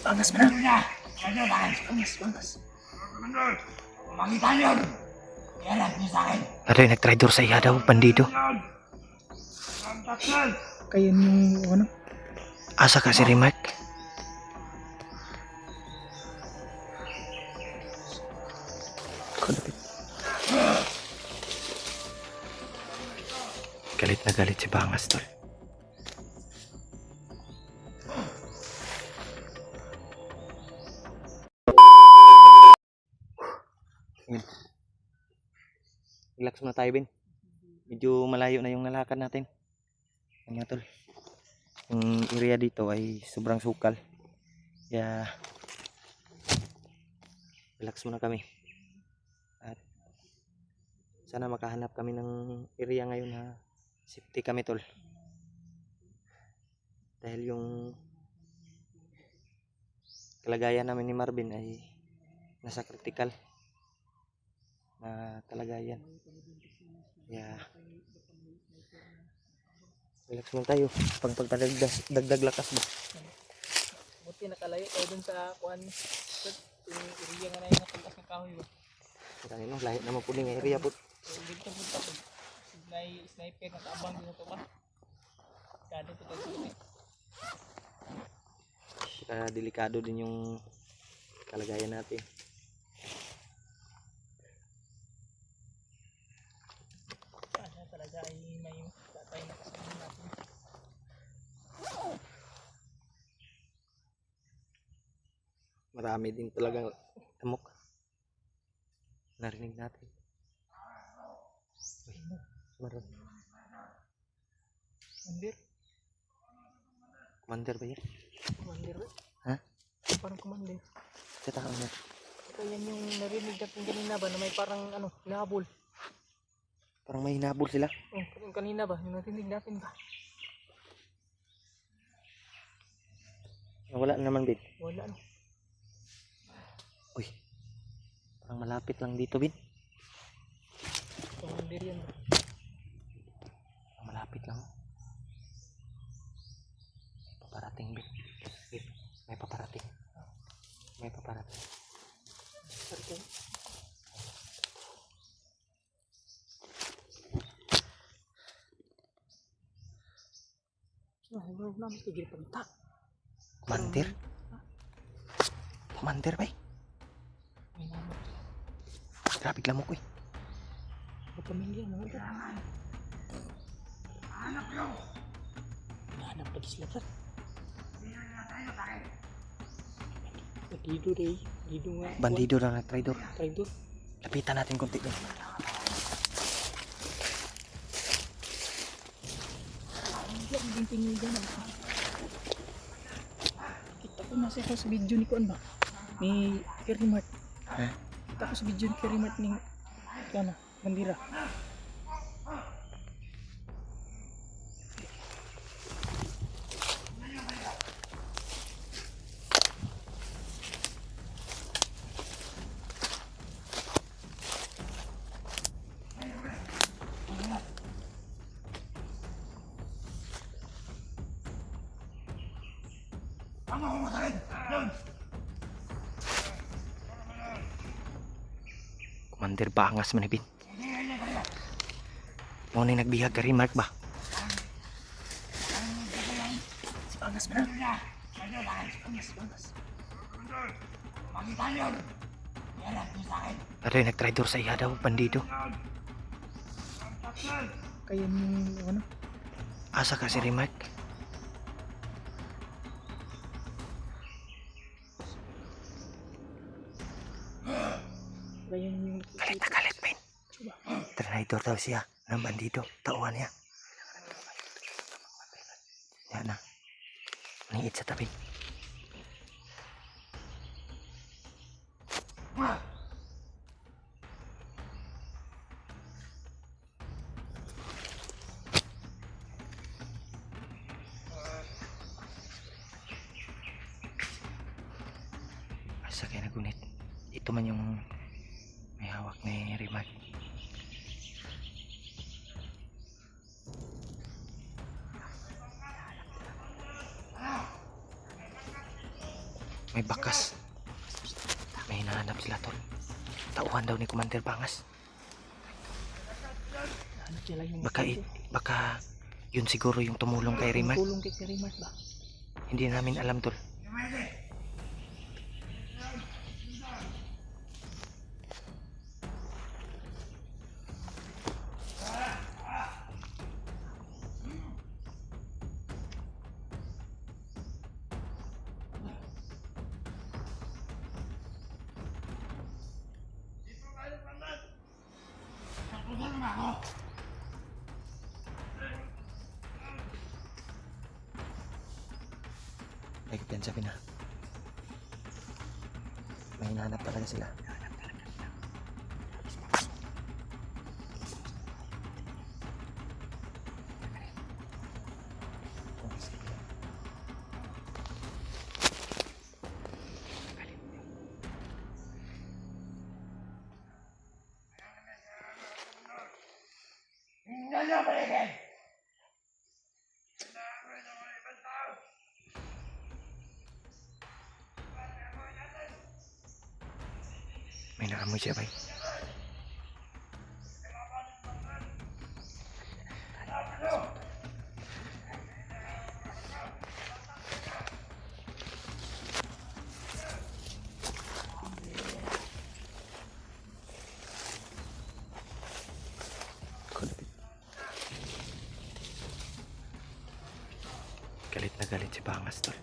Bangas mo na. Bangas. Makita niyo! Iharap niyo sa akin! Aray, nag-traitor sa iya daw, bandido. Kaya yung ano? Asa ka si Remark? Galit na galit si Bangas, tol. Relax muna tayo, Ben. Medyo malayo na yung nalakad natin. Ano tol? Yung area dito ay sobrang sukal. Kaya relax muna kami. At sana makahanap kami ng area ngayon na safety kami, tol. Dahil yung kalagayan namin ni Marvin ay nasa critical na kalagayan. Kaya relax muna tayo. Pagdagdag lakas ba? Buti nakalayo tayo dun sa kuan. Yung area nga na yung natuntas ng kahoy ba? Kaya no, lahit naman po ng area po. Dito punta po. Sniper nakaabang din ito ba? Kado ito tayo. Kaya delikado din yung kalagayan natin. Sana talaga ay may tatay na kasama natin. Marami din talaga amok. Narinig natin. Uy, meron. Commander ba yan? Commander ba? Ha? Parang commander. Sa tao na. Kaya yung narinig natin kanina ba na may parang ano, nahabol. Parang may hinabol sila. Oh, yung kanina ba? Yung narinig natin ba? Wala naman, Bin. Wala no. Uy, parang malapit lang dito, Bin. Commander yan ba? Parang malapit lang. May paparating, Bin. Bin, may paparating. May paparating. Sarko. Ano na mas tigil punta. Commander? Commander ba? May naman. Grabe lang mo ko eh. Pamilya mo ba? Hanap niyo! Nahanap lagi sila ba? Bandido rin. Bandido nga. Bandido lang na traidor. Traidor. Lapitan natin konti din. Wala din pinigan ako. Kita ko nasa ako sa video ni Kuan ba? Ni Kerry Mart. Ha? Kita ko sa video ni Kerry Mart ni Kana, Bandira. Tama ko masakit! Yun! Commander Bangas man, Bin. Mo na nagbihag ka rin, Mark ba? Si Bangas man. Bangas. Makita niyo! Iharap niyo sa akin! Aray, nag-traitor sa iya daw, bandido. Kaya yung ano? Asa ka si Remark? Kaya yung Galit na galit, Ben. Traitor daw siya ng bandido. Tauhan niya. Yan na. Nangit sa tabi. Asa kaya nagunit. Ito man yung may hawak ni Remark. May bakas. May hinahanap sila tol. Tauhan daw ni Commander Bangas. Ano sila yung Baka yun siguro yung tumulong kay Rimark. tulong kay Rimark ba? Hindi namin alam tol. Tutulong ako. Like yan sabi na. May hinahanap talaga sila. Tingnan niyo paligid. May naamoy siya bay. Galit na galit si Bangas tol.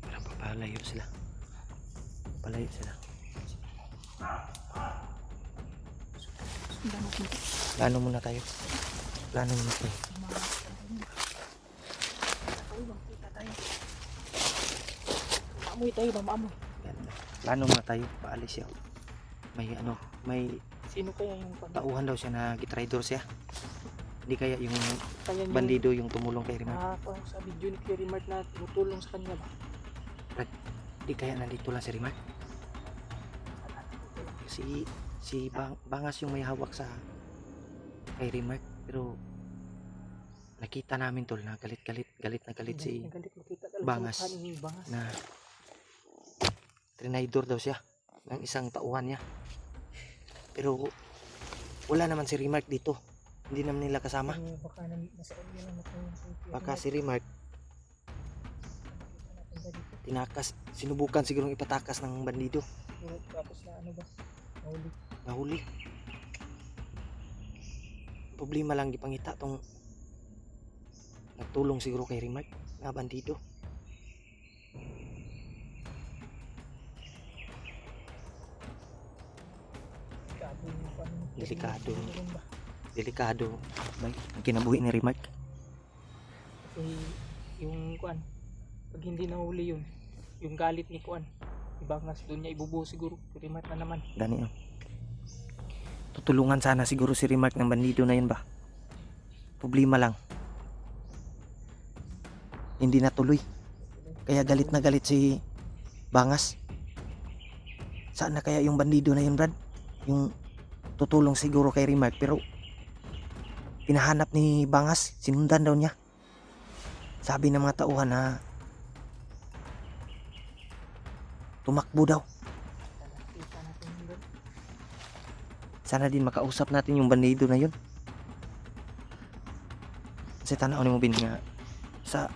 Parang papalayo sila. Papalayo sila. Plano muna tayo. Plano muna tayo. Maamoy tayo ba? Maamoy. Yan. Plano muna tayo. Paalis siya. May Sino kaya yung tauhan daw siya na gitraidor siya. Hindi kaya yung kaya yung bandido yung tumulong kay Rimark. parang sa video ni Kuya Rimark na tumutulong sa kanya ba? Hindi kaya nandito lang si Rimark. Si Bangas yung may hawak sa kay Rimark, pero nakita namin tol na galit na galit si Nagalit, makita talaga Bangas. sa mukha ni Bangas. na trinaidor daw siya ng isang tauhan niya. Pero wala naman si Rimark dito. Hindi naman nila kasama. Pero baka nasa inyo lang natulong sa Kuya Baka Rimark. si Rimark Nakita natin ba dito? tinakas, sinubukan siguro ipatakas ng bandido. Pero tapos na ano ba? Nahuli. Nahuli. Problema lang gipangita tong nagtulong siguro kay Rimark na bandido. Delikado yung paano. Delikado. Ganun ba? Delikado bay ang kinabuhi ni Rimark. Kasi yung kuan, pag hindi nahuli yun, yung galit ni kuan, Bangas doon niya ibubuo siguro. Kuya Rimark na naman. Gani oh. Tutulungan sana siguro si Rimark ng bandido na yun ba. Problema lang hindi natuloy. Kaya galit na galit si Bangas. Saan na kaya yung bandido na yun, Brad? Yung tutulong siguro kay Rimark, pero pinahanap ni Bangas, sinundan daw niya. Sabi ng mga tauhan na tumakbo daw. Kita natin yun doon. Sana din makausap natin yung bandido na yun. Kasi tanaw ni mo bin nga sa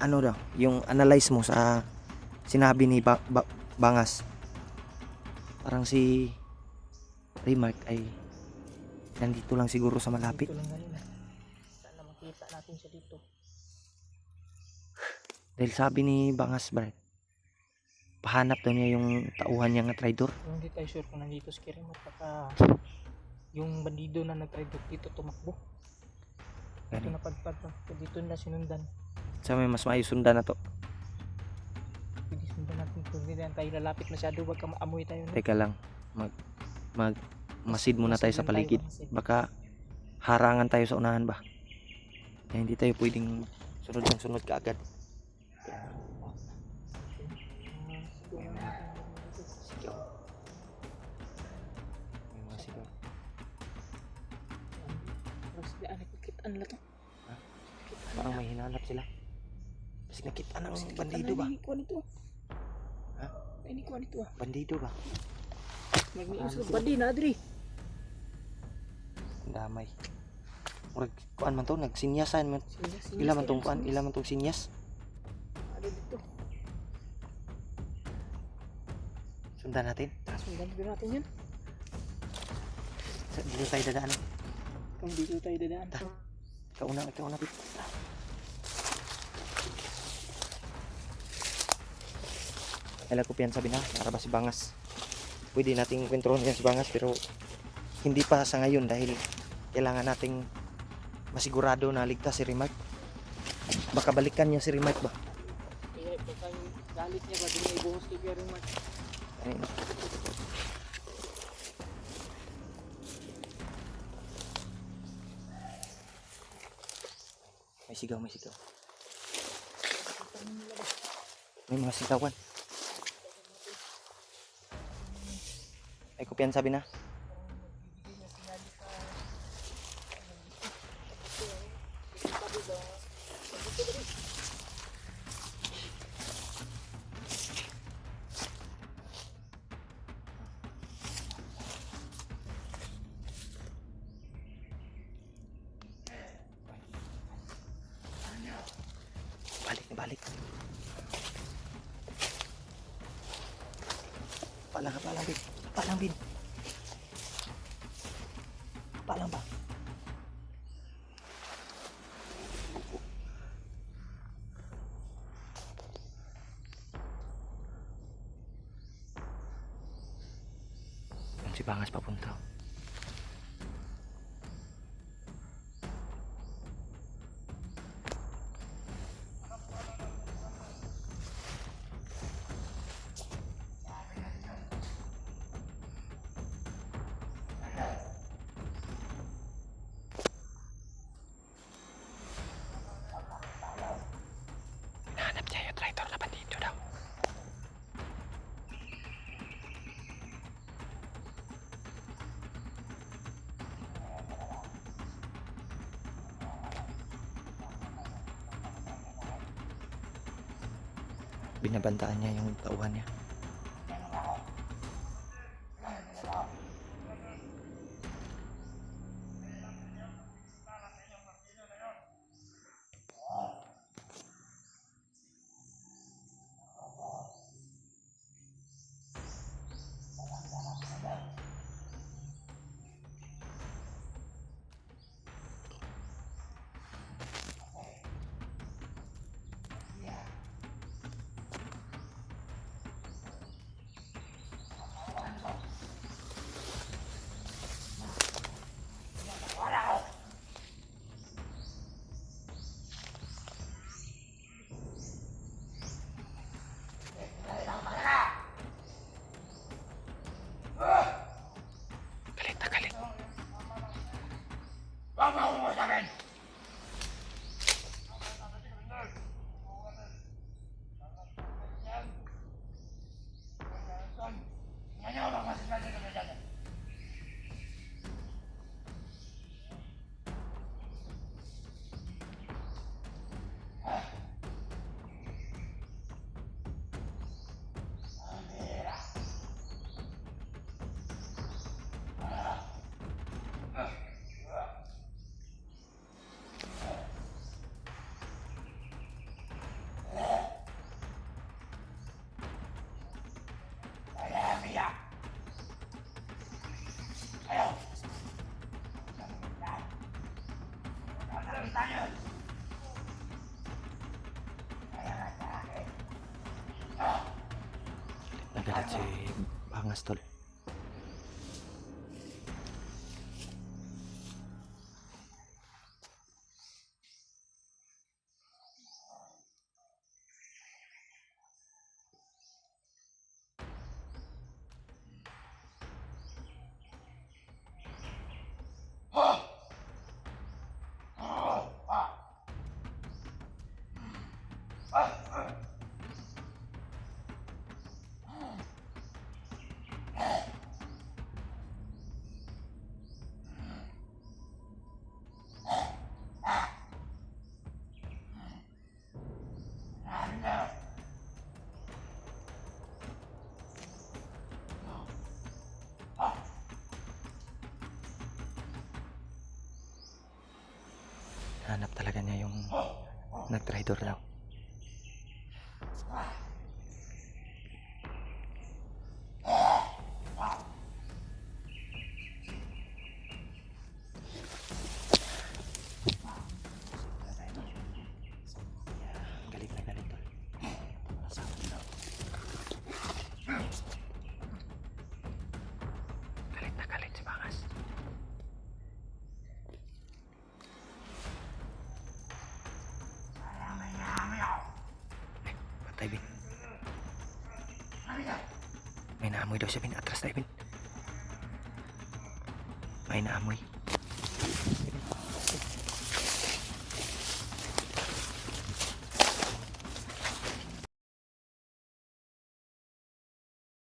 ano daw, yung analyze mo sa sinabi ni Bangas. Parang si Rimark ay nandito lang siguro sa malapit. Dito lang ganun. Sana makita natin siya dito. Dahil sabi ni Bangas, Brad, pahanap daw niya yung tauhan niya nga traidor. Pero hindi tayo sure kung nandito si Kuya Rimark. Baka yung bandido na nag-trade dito tumakbo. Dito Gani. na pagpag lang. Dito na sinundan. Sa may mas maayos sundan na to. Pwede sundan natin. Kung hindi na tayo lalapit masyado, baka maamoy tayo. No? Teka lang, masid muna tayo sa paligid. Baka harangan tayo sa unahan ba. Kaya hindi tayo pwedeng sunod ng sunod kaagad. Kaya, sigaw. May mga sigaw. Parang may hinanap sila. Kasi nakita ng bandido ba? Ha? Bandido ba? Damay. Murag kuan man to, nagsinyasan man. Ila man tong kuan, ila man tong sinyas. Sundan natin. Dito tayo dadaan. Kung dito tayo dadaan. Ikaw una. Kailan ko piyan sabi na, para ba si Bangas? Pwede nating kwentrohan yan si Bangas pero hindi pa sa ngayon dahil kailangan nating masigurado na ligtas si Remark. Baka balikan niya si Remark ba? Kaya baka yung galit niya ba din niya ibuhos kay Kuya Remark. Ayun. May sigaw. May mga sigawan. Ay kupian sabi na. Balik. Palang bin. Palang ba? Yung si Bangas papunta. Hanap niya yung traitor na bandido daw. Binabantaan niya yung tauhan niya. Galit. Huwag mo akong usapin! Ngayon ako magmasasal ka na dyan. Nagalit si Bangas tol. Hanap talaga niya yung nag-traitor daw. Galit na galit tol. Galit na galit si Bangas. Patay Bin. May naamoy daw siya Bin. Atras tayo Bin. May naamoy.